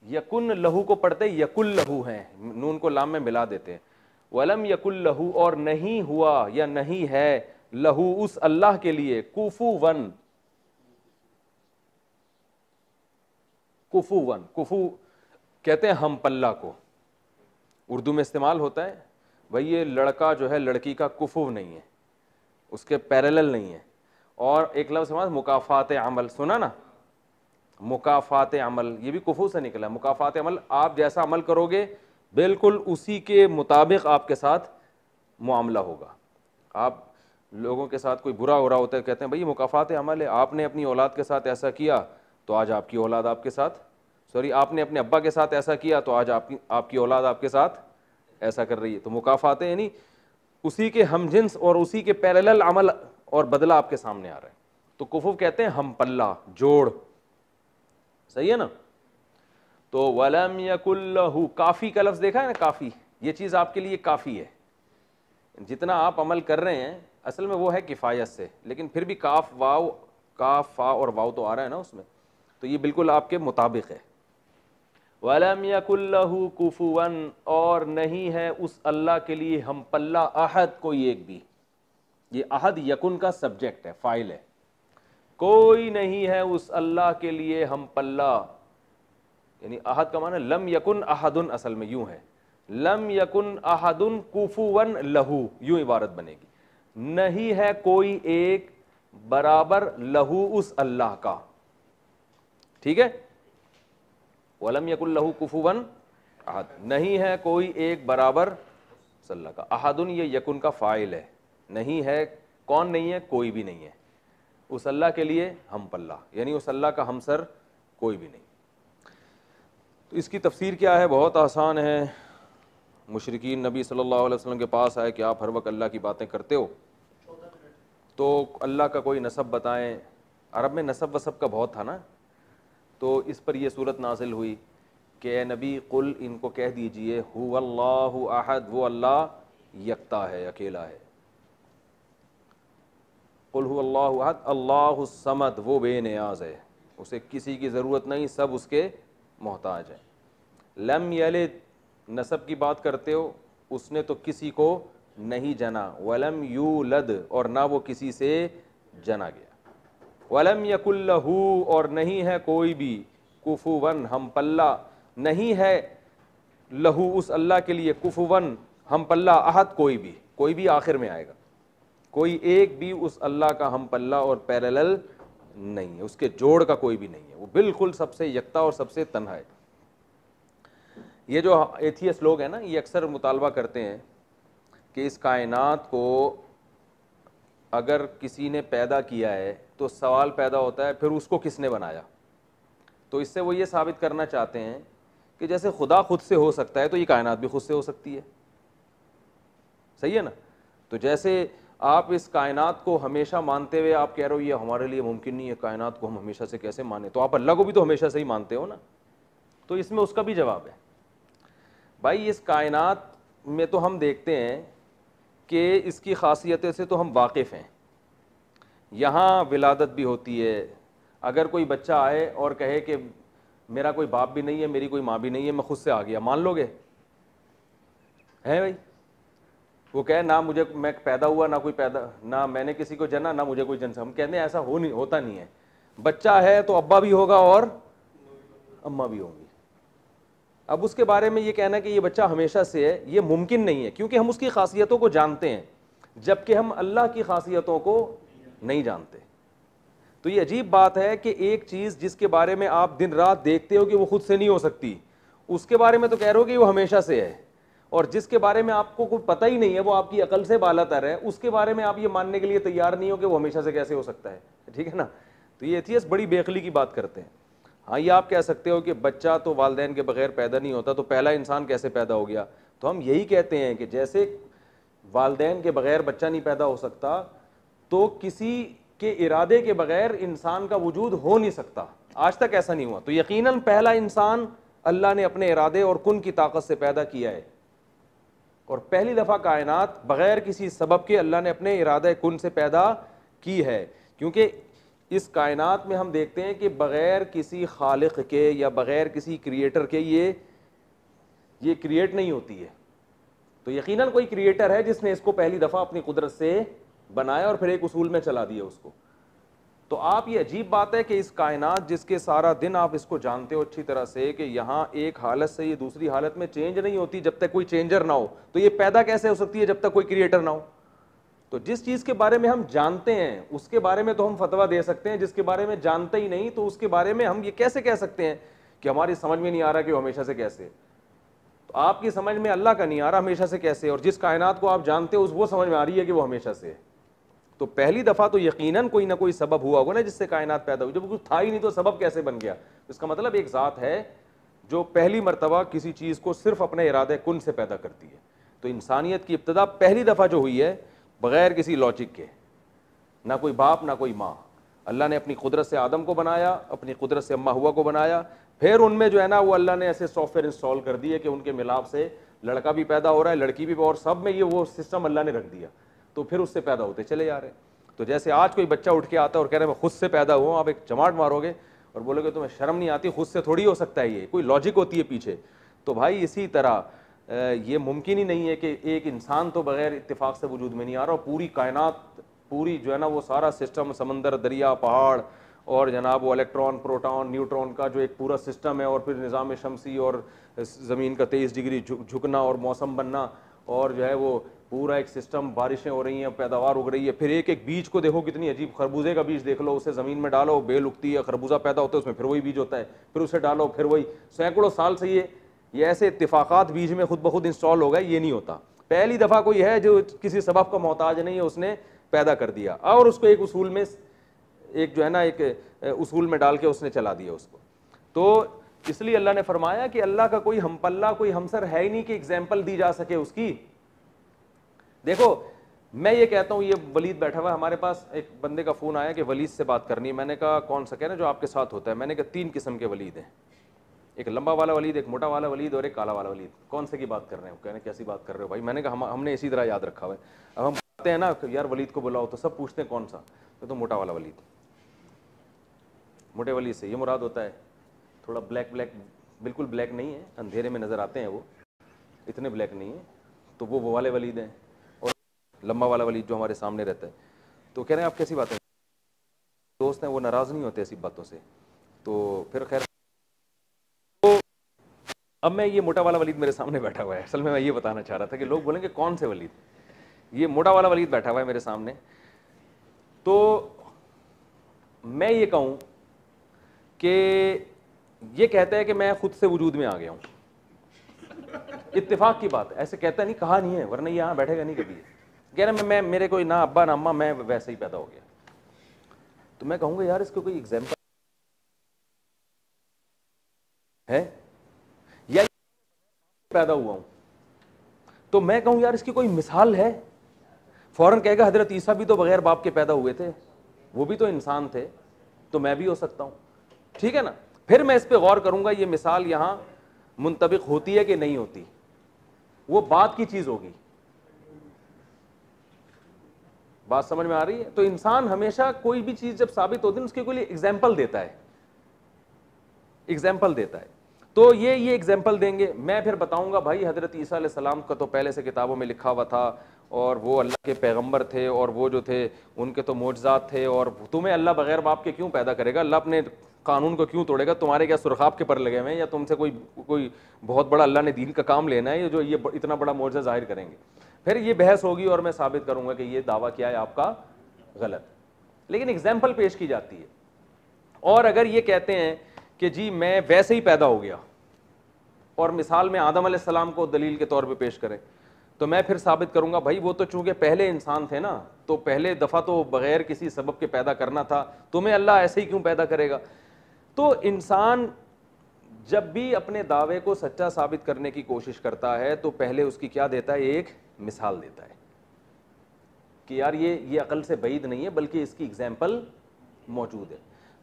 यकुन लहू को पढ़ते यकुल लहू हैं, नून को लाम में मिला देते हैं। वलम यकुल लहू, और नहीं हुआ या नहीं है, लहू उस अल्लाह के लिए, कुफुवन। कुफुवन, कुफू कहते हैं हम पल्ला को, उर्दू में इस्तेमाल होता है। भाई ये लड़का जो है लड़की का कुफू नहीं है, उसके पैरेलल नहीं है। और एक लफ्ज़ समाज मुकाफात अमल, सुना ना, मुकाफात अमल, ये भी कुफू से निकला। मुकाफात अमल, आप जैसा अमल करोगे बिल्कुल उसी के मुताबिक आपके साथ मुआमला होगा। आप लोगों के साथ कोई बुरा हो रहा होता है, कहते हैं भाई ये मुकाफात अमल है, आपने अपनी औलाद के साथ ऐसा किया तो आज आपकी औलाद आपके साथ, सॉरी आपने अपने अब्बा के साथ ऐसा किया तो आज आपकी औलाद आपके साथ ऐसा कर रही है। तो मुकाफात यानी उसी के हमजिन्स और उसी के पैरेलल अमल और बदला आपके सामने आ रहा है। तो कुफुफ कहते हैं हम पल्ला, जोड़, सही है ना। तो वलम यकुल लहू, काफी का लफ्ज देखा है ना, काफी, ये चीज आपके लिए काफी है। जितना आप अमल कर रहे हैं असल में वो है किफायत से, लेकिन फिर भी काफ वाव, काफ फा और वाव तो आ रहा है ना उसमें, तो ये बिल्कुल आपके मुताबिक है। वलम यकुल लहू कुफुवन, और नहीं है उस अल्लाह के लिए हम पल्ला, अहद, कोई एक भी। ये अहद यकुन का सब्जेक्ट है, फाइल है। कोई नहीं है उस अल्लाह के लिए हम पल्ला, यानी अहद का माना लम यकुन अहदुन, असल में यूं है, लम यकुन अहदुन कुफुवन लहू, यूं इबारत बनेगी। नहीं है कोई एक बराबर लहू उस अल्लाह का, ठीक है। वलम यकुल लहू कुफुवन अहद, नहीं है कोई एक बराबर उस अल्लाह का। अहदुन ये यकुन का फाइल है, नहीं है, कौन नहीं है, कोई भी नहीं है उस अल्लाह के लिए हम पल्ला, यानी उस अल्लाह का हमसर कोई भी नहीं। तो इसकी तफसीर क्या है, बहुत आसान है। मुशरिकीन नबी सल्लल्लाहु अलैहि वसल्लम के पास आए कि आप हर वक्त अल्लाह की बातें करते हो, तो अल्लाह का कोई नसब बताएं। अरब में नसब वसब का बहुत था ना, तो इस पर यह सूरत नाजिल हुई कि ए नबी कुल, इनको कह दीजिए, हुवल्लाहु अहद, वो अल्लाह यकता है, अकेला है। कुल हुवल्लाहु अहद अल्लाहु समद, वो बेनियाज है, उसे किसी की ज़रूरत नहीं, सब उसके मोहताज हैं। लम यलिद, नसब की बात करते हो, उसने तो किसी को नहीं जना। वलम यूलद, और ना वो किसी से जना गया। वलम यकुल्लहू, और नहीं है कोई भी, कुफुवन, हम पल्ला, नहीं है, लहू, उस अल्लाह के लिए, कुफुवन, हम पल्ला, अहद, कोई भी आखिर में आएगा, कोई एक भी उस अल्लाह का हम पल्ला और पैरेलल नहीं है, उसके जोड़ का कोई भी नहीं है, वो बिल्कुल सबसे यकता और सबसे तन्हा है। ये जो एथियस लोग हैं ना, ये अक्सर मुतालबा करते हैं कि इस कायनात को अगर किसी ने पैदा किया है तो सवाल पैदा होता है फिर उसको किसने बनाया। तो इससे वो ये साबित करना चाहते हैं कि जैसे खुदा खुद से हो सकता है तो ये कायनात भी खुद से हो सकती है। सही है ना? तो जैसे आप इस कायनात को हमेशा मानते हुए आप कह रहे हो ये हमारे लिए मुमकिन नहीं है, कायनात को हम हमेशा से कैसे माने, तो आप अल्लाह को भी तो हमेशा से ही मानते हो ना। तो इसमें उसका भी जवाब है, भाई इस कायनात में तो हम देखते हैं कि इसकी खासियतें से तो हम वाकिफ़ हैं। यहाँ विलादत भी होती है, अगर कोई बच्चा आए और कहे कि मेरा कोई बाप भी नहीं है, मेरी कोई माँ भी नहीं है, मैं खुद से आ गया, मान लोगे? है भाई? वो कहे ना मुझे, मैं पैदा हुआ ना कोई पैदा, ना मैंने किसी को जना, ना मुझे कोई जन, हम कहते हैं ऐसा होता नहीं है। बच्चा है तो अब्बा भी होगा और अम्मा भी होंगी। अब उसके बारे में ये कहना कि ये बच्चा हमेशा से है, ये मुमकिन नहीं है, क्योंकि हम उसकी खासियतों को जानते हैं, जबकि हम अल्लाह की खासियतों को नहीं जानते। तो ये अजीब बात है कि एक चीज़ जिसके बारे में आप दिन रात देखते हो कि वो खुद से नहीं हो सकती, उसके बारे में तो कह रहे हो कि वो हमेशा से है, और जिसके बारे में आपको कोई पता ही नहीं है, वो आपकी अकल से बालातर है, उसके बारे में आप ये मानने के लिए तैयार नहीं हो कि वो हमेशा से कैसे हो सकता है। ठीक है ना? तो ये एथियस्ट बड़ी बेअक्ली की बात करते हैं। हाँ, ये आप कह सकते हो कि बच्चा तो वालिदैन के बगैर पैदा नहीं होता, तो पहला इंसान कैसे पैदा हो गया? तो हम यही कहते हैं कि जैसे वालिदैन के बगैर बच्चा नहीं पैदा हो सकता, तो किसी के इरादे के बगैर इंसान का वजूद हो नहीं सकता, आज तक ऐसा नहीं हुआ। तो यकीनन पहला इंसान अल्लाह ने अपने इरादे और कुन की ताकत से पैदा किया है, और पहली दफ़ा कायनात बगैर किसी सबब के अल्लाह ने अपने इरादे कुन से पैदा की है। क्योंकि इस कायनात में हम देखते हैं कि बगैर किसी खालिक के या बगैर किसी क्रिएटर के ये क्रिएट नहीं होती है। तो यकीनन कोई क्रिएटर है जिसने इसको पहली दफ़ा अपनी कुदरत से बनाया और फिर एक उसूल में चला दिया उसको। तो आप, ये अजीब बात है कि इस कायनात जिसके सारा दिन आप इसको जानते हो अच्छी तरह से कि यहाँ एक हालत से ये दूसरी हालत में चेंज नहीं होती जब तक कोई चेंजर ना हो, तो ये पैदा कैसे हो सकती है जब तक कोई क्रिएटर ना हो? तो जिस चीज़ के बारे में हम जानते हैं उसके बारे में तो हम फतवा दे सकते हैं, जिसके बारे में जानते ही नहीं तो उसके बारे में हम ये कैसे कह सकते हैं कि हमारी समझ में नहीं आ रहा कि वो हमेशा से कैसे? तो आपकी समझ में अल्लाह का नहीं आ रहा हमेशा से कैसे, और जिस कायनात को आप जानते हो वो समझ में आ रही है कि वो हमेशा से है। तो पहली दफ़ा तो यकीनन कोई ना कोई सबब हुआ होगा ना जिससे कायनात पैदा हुई। जब कुछ था ही नहीं तो सबब कैसे बन गया? इसका मतलब एक ज़ात है जो पहली मरतबा किसी चीज़ को सिर्फ अपने इरादे कुन से पैदा करती है। तो इंसानियत की इब्तदा पहली दफ़ा जो हुई है बग़ैर किसी लॉजिक के, ना कोई बाप ना कोई माँ, अल्लाह ने अपनी कुदरत से आदम को बनाया, अपनी कुदरत से अम्मा हुआ को बनाया, फिर उनमें जो है ना वो अल्लाह ने ऐसे सॉफ्टवेयर इंस्टॉल कर दिए कि उनके मिलाप से लड़का भी पैदा हो रहा है, लड़की भी, और सब में ये वो सिस्टम अल्लाह ने रख दिया। तो फिर उससे पैदा होते चले जा रहे हैं। तो जैसे आज कोई बच्चा उठ के आता है और कह रहे हैं मैं खुद से पैदा हुआ, आप एक चमाट मारोगे और बोलोगे तुम्हें शर्म नहीं आती, खुद से थोड़ी हो सकता है, ये कोई लॉजिक होती है पीछे। तो भाई इसी तरह ये मुमकिन ही नहीं है कि एक इंसान तो बगैर इत्तेफाक से वजूद में नहीं आ रहा, और पूरी कायनात, पूरी जो है ना वो सारा सिस्टम, समंदर, दरिया, पहाड़, और जनाब वो इलेक्ट्रॉन, प्रोटॉन, न्यूट्रॉन का जो एक पूरा सिस्टम है, और फिर निज़ाम शमसी और ज़मीन का 23 डिग्री झुकना और मौसम बनना, और जो है वो पूरा एक सिस्टम, बारिशें हो रही हैं, पैदावार उग रही है। फिर एक एक बीज को देखो कितनी अजीब, खरबूजे का बीज देख लो, उसे ज़मीन में डालो, बेल उगती है, खरबूजा पैदा होता है, उसमें फिर वही बीज होता है, फिर उसे डालो, फिर वही। सैकड़ों साल से ये ऐसे इत्तेफाकात बीज में खुद ब खुद इंस्टॉल हो गए, ये नहीं होता। पहली दफ़ा कोई है जो किसी सबब का मोहताज नहीं है, उसने पैदा कर दिया और उसको एक उसूल में, एक जो है ना एक उसूल में डाल के उसने चला दिया उसको। तो इसलिए अल्लाह ने फरमाया कि अल्लाह का कोई हमपल्ला, कोई हमसर है ही नहीं कि एग्जाम्पल दी जा सके उसकी। देखो मैं ये कहता हूँ, ये वलीद बैठा हुआ है हमारे पास, एक बंदे का फ़ोन आया कि वलीद से बात करनी है। मैंने कहा कौन सा? कह रहे जो आपके साथ होता है। मैंने कहा 3 किस्म के वलीद हैं, एक लंबा वाला वलीद, एक मोटा वाला वलीद और एक काला वाला वलीद। कौन से की बात कर रहे हो? कहने कैसी बात कर रहे हो भाई? मैंने कहा हमने इसी तरह याद रखा हुआ है। अब हम कहते हैं ना यार वलीद को बुलाओ, तो सब पूछते हैं कौन सा, तो मोटा वाला वलीद। मोटे वलीद से ये मुराद होता है थोड़ा ब्लैक ब्लैक, बिल्कुल ब्लैक नहीं है, अंधेरे में नज़र आते हैं वो, इतने ब्लैक नहीं है, तो वो वाले वलीद हैं। और लंबा वाला वलीद जो हमारे सामने रहता है। तो कह रहे हैं आप कैसी बातें, दोस्त हैं वो नाराज़ नहीं होते ऐसी बातों से। तो फिर खैर, तो अब मैं, ये मोटा वाला वलीद मेरे सामने बैठा हुआ है। असल में मैं ये बताना चाह रहा था कि लोग बोलेंगे कौन से वलीद, ये मोटा वाला वलीद बैठा हुआ है मेरे सामने। तो मैं ये कहूँ कि ये कहता है कि मैं खुद से वजूद में आ गया हूँ। इत्तेफाक की बात है, ऐसे कहता नहीं, कहा नहीं है, वरना ये यहाँ बैठेगा नहीं कभी। कह रहे मैं मेरे कोई ना अब्बा ना अम्मा, मैं वैसे ही पैदा हो गया। तो मैं कहूँगा यार इसको कोई एग्जाम्पल है, या पैदा हुआ हूँ, तो मैं कहूँ यार इसकी कोई मिसाल है। फौरन कहेगा हजरत ईसा भी तो बगैर बाप के पैदा हुए थे, वो भी तो इंसान थे, तो मैं भी हो सकता हूँ। ठीक है ना? फिर मैं इस पे गौर करूंगा ये मिसाल यहां मुंतबिक होती है कि नहीं होती, वो बात की चीज होगी। बात समझ में आ रही है? तो इंसान हमेशा कोई भी चीज जब साबित होती है उसके लिए एग्जाम्पल देता है, एग्जाम्पल देता है। तो ये एग्जाम्पल देंगे, मैं फिर बताऊंगा भाई हजरत ईसा अलैहिस्सलाम का तो पहले से किताबों में लिखा हुआ था, और वो अल्लाह के पैगंबर थे, और वो जो थे उनके तो मोजज़ात थे, और तुम्हें अल्लाह बगैर बाप के क्यों पैदा करेगा? अल्लाह अपने कानून को क्यों तोड़ेगा? तुम्हारे क्या सुरखाब के पर लगे हुए हैं, या तुमसे कोई बहुत बड़ा अल्लाह ने दीन का काम लेना है जो ये इतना बड़ा मोजज़ा जाहिर करेंगे? फिर ये बहस होगी और मैं साबित करूंगा कि ये दावा क्या है आपका गलत, लेकिन एग्जाम्पल पेश की जाती है। और अगर ये कहते हैं कि जी मैं वैसे ही पैदा हो गया, और मिसाल में आदम अलैहिस्सलाम को दलील के तौर पे पेश करें, तो मैं फिर साबित करूंगा भाई वो तो चूंकि पहले इंसान थे ना, तो पहले दफ़ा तो बगैर किसी सबब के पैदा करना था, तुम्हें अल्लाह ऐसे ही क्यों पैदा करेगा? तो इंसान जब भी अपने दावे को सच्चा साबित करने की कोशिश करता है तो पहले उसकी क्या देता है? एक मिसाल देता है कि यार ये अकल से बईद नहीं है, बल्कि इसकी एग्जाम्पल मौजूद है।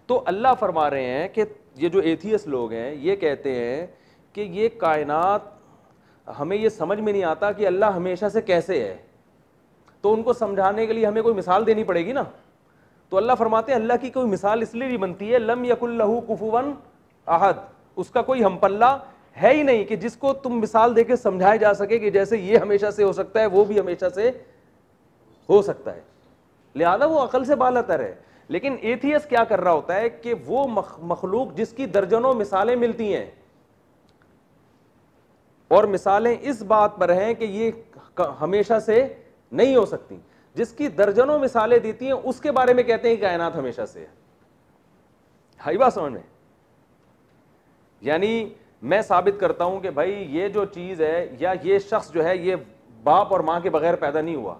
तो अल्लाह फरमा रहे हैं कि ये जो एथियस्ट लोग हैं ये कहते हैं कि ये कायनात, हमें ये समझ में नहीं आता कि अल्लाह हमेशा से कैसे है, तो उनको समझाने के लिए हमें कोई मिसाल देनी पड़ेगी ना। तो अल्लाह फरमाते हैं अल्लाह की कोई मिसाल इसलिए नहीं बनती है, लम यकुल लहू कुफुवन अहद, उसका कोई हमपल्ला है ही नहीं कि जिसको तुम मिसाल देके समझाया जा सके कि जैसे ये हमेशा से हो सकता है वो भी हमेशा से हो सकता है, लिहाजा वो अकल से बालातर है। लेकिन एथियस्ट क्या कर रहा होता है कि वो मखलूक जिसकी दर्जनों मिसालें मिलती हैं, और मिसालें इस बात पर हैं कि ये हमेशा से नहीं हो सकती, जिसकी दर्जनों मिसालें देती हैं उसके बारे में कहते हैं कि कायनात हमेशा से है। हाई बात समझ में? यानी मैं साबित करता हूं कि भाई ये जो चीज है, या ये शख्स जो है ये बाप और मां के बगैर पैदा नहीं हुआ।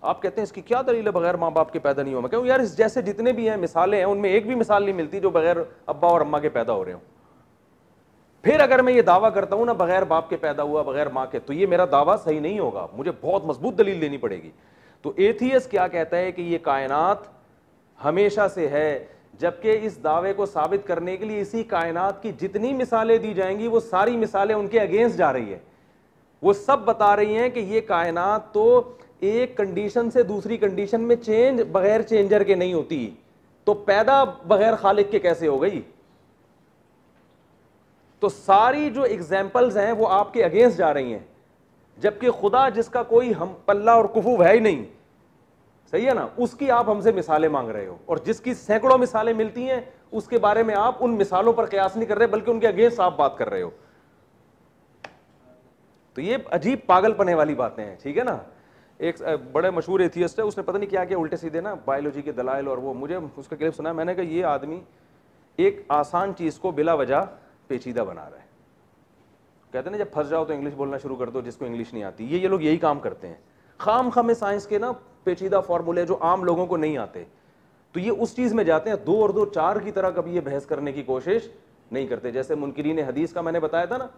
आप कहते हैं इसकी क्या दलील है बगैर मां बाप के पैदा नहीं हुआ? मैं कहूं यार इस जैसे जितने भी हैं मिसालें हैं उनमें एक भी मिसाल नहीं मिलती जो बगैर अब्बा और अम्मा के पैदा हो रहे हो। फिर अगर मैं ये दावा करता हूं ना बगैर बाप के पैदा हुआ, बगैर मां के, तो ये मेरा दावा सही नहीं होगा, मुझे बहुत मजबूत दलील देनी पड़ेगी। तो एथियस्ट क्या कहता है कि ये कायनात हमेशा से है, जबकि इस दावे को साबित करने के लिए इसी कायनात की जितनी मिसालें दी जाएंगी वो सारी मिसालें उनके अगेंस्ट जा रही है। वो सब बता रही हैं कि ये कायनात तो एक कंडीशन से दूसरी कंडीशन में चेंज बगैर चेंजर के नहीं होती, तो पैदा बगैर खालिक के कैसे हो गई? तो सारी जो एग्जाम्पल्स हैं वो आपके अगेंस्ट जा रही हैं, जबकि खुदा जिसका कोई हम पल्ला और कुफू है ही नहीं, सही है ना, उसकी आप हमसे मिसालें मांग रहे हो, और जिसकी सैकड़ों मिसालें मिलती हैं उसके बारे में आप उन मिसालों पर कयास नहीं कर रहे बल्कि उनके अगेंस्ट आप बात कर रहे हो। तो ये अजीब पागलपने वाली बातें हैं, ठीक है ना। एक बड़े मशहूर एथियस्ट है, उसने पता नहीं क्या किया उल्टे सीधे ना बायोलॉजी के दलाइल, और वो मुझे उसका क्लिप सुना, मैंने कहा ये आदमी एक आसान चीज को बिला वजह पेचीदा बना रहा है। कहते हैं जब फंस जाओ तो इंग्लिश बोलना शुरू कर दो जिसको इंग्लिश नहीं आती, ये लोग यही काम करते हैं, खाम खामे साइंस के ना पेचीदा फॉर्मूले जो आम लोगों को नहीं आते, तो ये उस चीज में जाते हैं, 2 और 2 4 की तरह कभी ये बहस करने की कोशिश नहीं करते। जैसे मुनकिरीन हदीस का मैंने बताया था ना,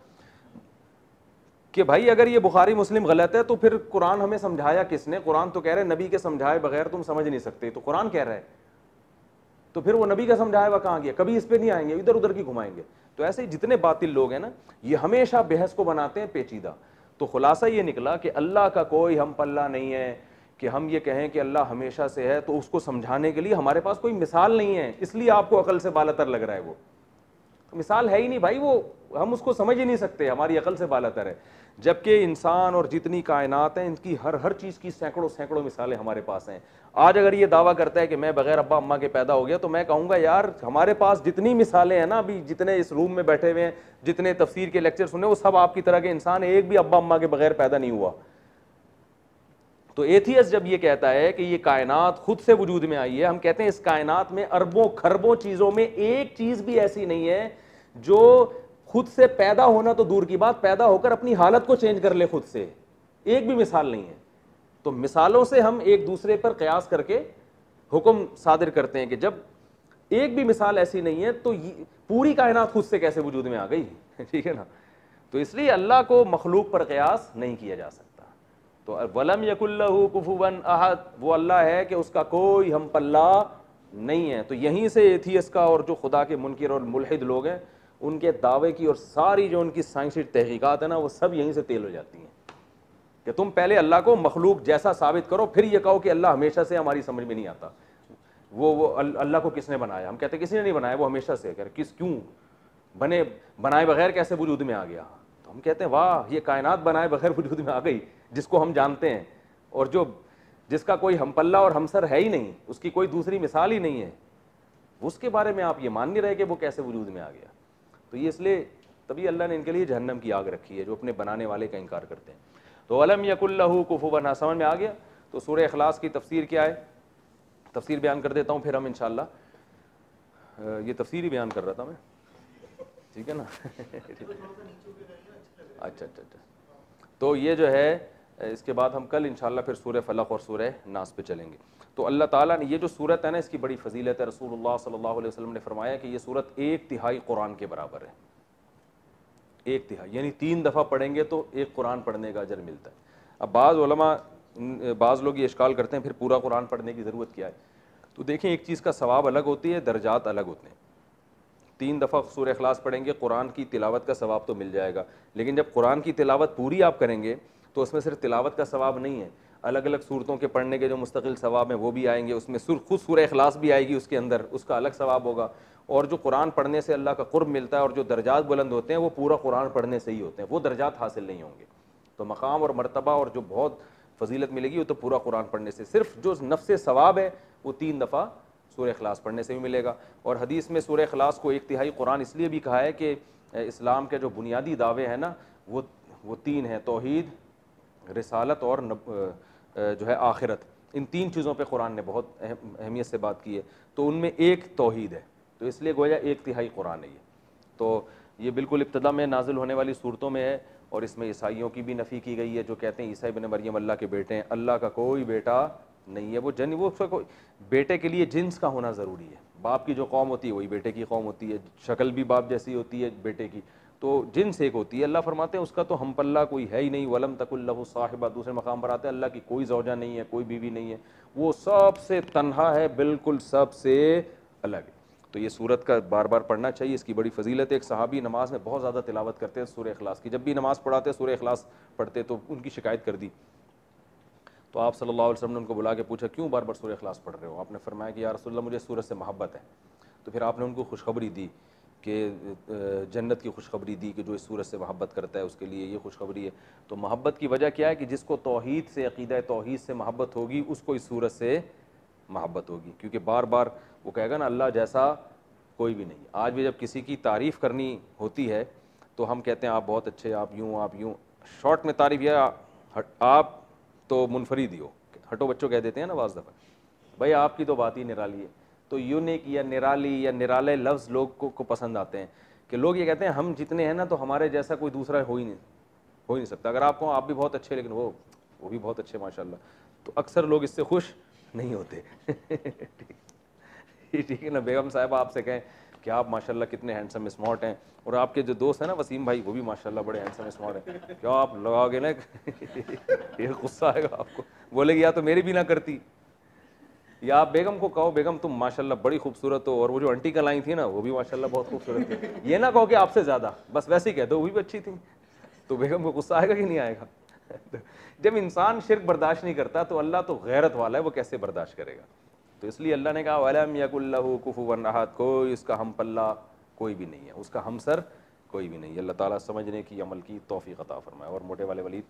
कि भाई अगर ये बुखारी मुस्लिम गलत है तो फिर कुरान हमें समझाया किसने? कुरान तो कह रहे हैं नबी के समझाए बगैर तुम समझ नहीं सकते, तो कुरान कह रहा है, तो फिर वो नबी का समझाया हुआ कहाँ गया? कभी इस पे नहीं आएंगे, इधर उधर की घुमाएंगे। तो ऐसे ही जितने बातिल लोग हैं ना, ये हमेशा बहस को बनाते हैं पेचीदा। तो खुलासा ये निकला कि अल्लाह का कोई हम पल्ला नहीं है कि हम ये कहें कि अल्लाह हमेशा से है, तो उसको समझाने के लिए हमारे पास कोई मिसाल नहीं है, इसलिए आपको अकल से बालातर लग रहा है। वो तो मिसाल है ही नहीं भाई, वो हम उसको समझ ही नहीं सकते, हमारी अकल से बालातर है। जबकि इंसान और जितनी कायनात हैं, इनकी हर हर चीज़ की सैकड़ों सैकड़ों मिसालें हमारे पास हैं। आज अगर ये दावा करता है कि मैं बगैर अब्बा अम्मा के पैदा हो गया, तो मैं कहूँगा यार हमारे पास जितनी मिसालें हैं ना, अभी जितने इस रूम में बैठे हुए हैं, जितने तफसीर के लेक्चर सुने, वो सब आपकी तरह के इंसान, एक भी अब्बा अम्मा के बगैर पैदा नहीं हुआ। तो एथियस जब ये कहता है कि ये कायनात खुद से वजूद में आई है, हम कहते हैं इस कायनात में अरबों खरबों चीज़ों में एक चीज़ भी ऐसी नहीं है जो खुद से पैदा होना तो दूर की बात, पैदा होकर अपनी हालत को चेंज कर ले खुद से, एक भी मिसाल नहीं है। तो मिसालों से हम एक दूसरे पर कयास करके हुक्म सादिर करते हैं कि जब एक भी मिसाल ऐसी नहीं है तो पूरी कायनात खुद से कैसे वजूद में आ गई? ठीक है ना। तो इसलिए अल्लाह को मखलूक पर कयास नहीं किया जा सकता। तो वलम यकुल्लहु कुफुवन अहद, वो अल्लाह है कि उसका कोई हम पल्ला नहीं है। तो यहीं से एथियस का और जो खुदा के मुनकिर और मुल्हिद लोग हैं, उनके दावे की और सारी जो उनकी साइंसी तहकीकात है ना, वो सब यहीं से तेल हो जाती हैं कि तुम पहले अल्लाह को मखलूक जैसा साबित करो, फिर ये कहो कि अल्लाह हमेशा से, हमारी समझ में नहीं आता। वो अल्लाह को किसने बनाया? हम कहते हैं किसी ने नहीं बनाया, वो हमेशा से। कह किस क्यों बनाए बगैर कैसे वजूद में आ गया? तो हम कहते हैं वाह, ये कायनात बनाए बगैर वजूद में आ गई, जिसको हम जानते हैं और जिसका कोई हमपल्ला और हमसर है ही नहीं, उसकी कोई दूसरी मिसाल ही नहीं है, उसके बारे में आप ये मान नहीं रहे कि वो कैसे वजूद में आ गया। तो ये इसलिए तभी अल्लाह ने इनके लिए जहन्नम की आग रखी है, जो अपने बनाने वाले का इनकार करते हैं। तो अलम यकुल्लहु कुफुवन, समझ में आ गया। तो सूरह इखलास की तफसीर क्या है? तफसीर बयान कर देता हूँ, फिर हम इंशाअल्लाह, ये तफसीर ही बयान कर रहा था मैं, ठीक है ना। अच्छा। तो ये जो है, इसके बाद हम कल इंशाअल्लाह फिर सूरह फलक और सूरह नास पे चलेंगे। तो अल्लाह ताला ने ये जो सूरत है ना, इसकी बड़ी फजीलत है। रसूलुल्लाह सल्लल्लाहु अलैहि वसल्लम ने फरमाया कि ये सूरत 1/3 कुरान के बराबर है। 1/3 यानी 3 दफ़ा पढ़ेंगे तो एक कुरान पढ़ने का अजर मिलता है। अब बाज़ लोग ये इश्काल करते हैं फिर पूरा कुरान पढ़ने की ज़रूरत क्या है? तो देखें, एक चीज़ का सवाब अलग होती है, दर्जात अलग होते हैं। 3 दफ़ा सूरह इखलास पढ़ेंगे, कुरान की तिलावत का सवाब तो मिल जाएगा, लेकिन जब कुरान की तिलावत पूरी आप करेंगे तो उसमें सिर्फ तिलावत का सवाब नहीं है, अलग अलग सूरतों के पढ़ने के जो मुस्तकिल सवाब हैं वो भी आएंगे, उसमें खुद सूरह इखलास भी आएगी उसके अंदर, उसका अलग सवाब होगा। और जो कुरान पढ़ने से अल्लाह का कुर्ब मिलता है और जो दर्जात बुलंद होते हैं, वो पूरा कुरान पढ़ने से ही होते हैं, वो दर्जात हासिल नहीं होंगे। तो मकाम और मर्तबा और जो बहुत फजीलत मिलेगी वो तो पूरा कुरान पढ़ने से, सिर्फ जो नफ्स सवाब है वो 3 दफ़ा सूरह इखलास पढ़ने से भी मिलेगा। और हदीस में सूरह इखलास को 1/3 कुरान इसलिए भी कहा है कि इस्लाम के जो बुनियादी दावे हैं ना, वो 3 हैं, तौहीद, रिसालत और जो है आखिरत। इन 3 चीज़ों पे कुरान ने बहुत अहमियत से बात की है। तो उनमें एक तौहीद है, तो इसलिए गोया 1/3 कुरान है ये। तो ये बिल्कुल इब्तदा में नाजिल होने वाली सूरतों में है। और इसमें ईसाइयों की भी नफ़ी की गई है, जो कहते हैं ईसा इब्न मरियम अल्लाह के बेटे हैं। अल्लाह का कोई बेटा नहीं है। वो कोई बेटे के लिए जिन्स का होना ज़रूरी है। बाप की जो कौम होती है वही बेटे की कौम होती है, शक्ल भी बाप जैसी होती है बेटे की, तो जिन्स एक होती है। अल्लाह फरमाते हैं उसका तो हम पल्ला कोई है ही नहीं। वलम तकुल्लहु साहिबा, दूसरे मकाम पर आते हैं अल्लाह की कोई ज़ौजा नहीं है, कोई बीवी नहीं है, वो सबसे तन्हा है, बिल्कुल सबसे अलग है। तो ये सूरत का बार बार पढ़ना चाहिए, इसकी बड़ी फजीलत है। एक सहाबी नमाज में बहुत ज़्यादा तिलावत करते हैं सूरह इखलास की, जब भी नमाज़ पढ़ाते सूरह इखलास पढ़ते तो उनकी शिकायत कर दी। तो आप सल्लल्लाहु अलैहि वसल्लम ने उनको बुला के पूछा, क्यों बार बार सूरह इखलास पढ़ रहे हो? आपने फरमाया कि या रसूलल्लाह, मुझे सूरत से मोहब्बत है। तो फिर आपने उनको खुशखबरी दी कि जन्नत की खुशखबरी दी कि जो इस सूरत से मोहब्बत करता है उसके लिए ये खुशखबरी है। तो मोहब्बत की वजह क्या है कि जिसको तौहीद से, अक़ीदा तौहीद से मोहब्बत होगी उसको इस सूरत से मोहब्बत होगी, क्योंकि बार बार वो कहेगा ना अल्लाह जैसा कोई भी नहीं। आज भी जब किसी की तारीफ़ करनी होती है तो हम कहते हैं आप बहुत अच्छे, आप यूँ, शॉर्ट में तारीफ़, या आप तो मुनफरिद ही हो, हटो बच्चों कह देते हैं ना वाज़ दफ़ा, भाई आपकी तो बात ही निराली है। तो यूनिक या निराली या निराले लफ्ज़ लोग को पसंद आते हैं कि लोग ये कहते हैं हम जितने हैं ना तो हमारे जैसा कोई दूसरा हो ही नहीं सकता। अगर आपको आप भी बहुत अच्छे लेकिन वो भी बहुत अच्छे माशाल्लाह, तो अक्सर लोग इससे खुश नहीं होते। ठीक है ना। बेगम साहिबा आपसे कहें कि आप माशाल्लाह कितने हैंडसम स्मार्ट हैं, और आपके जो दोस्त हैं ना वसीम भाई, वो भी माशाल्लाह बड़े हैंडसम स्मार्ट हैं, क्या आप लगाओगे ना ये गुस्सा आएगा आपको, बोलेगी या तो मेरी भी ना करती, या आप बेगम को कहो बेगम तुम माशाल्लाह बड़ी खूबसूरत हो, और वो जो आंटी कल आई थी ना वो भी माशाल्लाह बहुत खूबसूरत थी, ये ना कहो कि आपसे ज़्यादा, बस वैसे ही कह दो वो भी अच्छी थी, तो बेगम को गुस्सा आएगा कि नहीं आएगा? जब इंसान शिर्क बर्दाश्त नहीं करता तो अल्लाह तो गैरत वाला है, वो कैसे बर्दाश्त करेगा? तो इसलिए अल्लाह ने कहा वलम यकुल्लहु कुफुवन अहद, कोई इसका हम पल्ला कोई भी नहीं है, उसका हमसर कोई भी नहीं है। अल्लाह ताला समझने की, अमल की तौफीक अता फरमाए। और मोटे वाले वलीद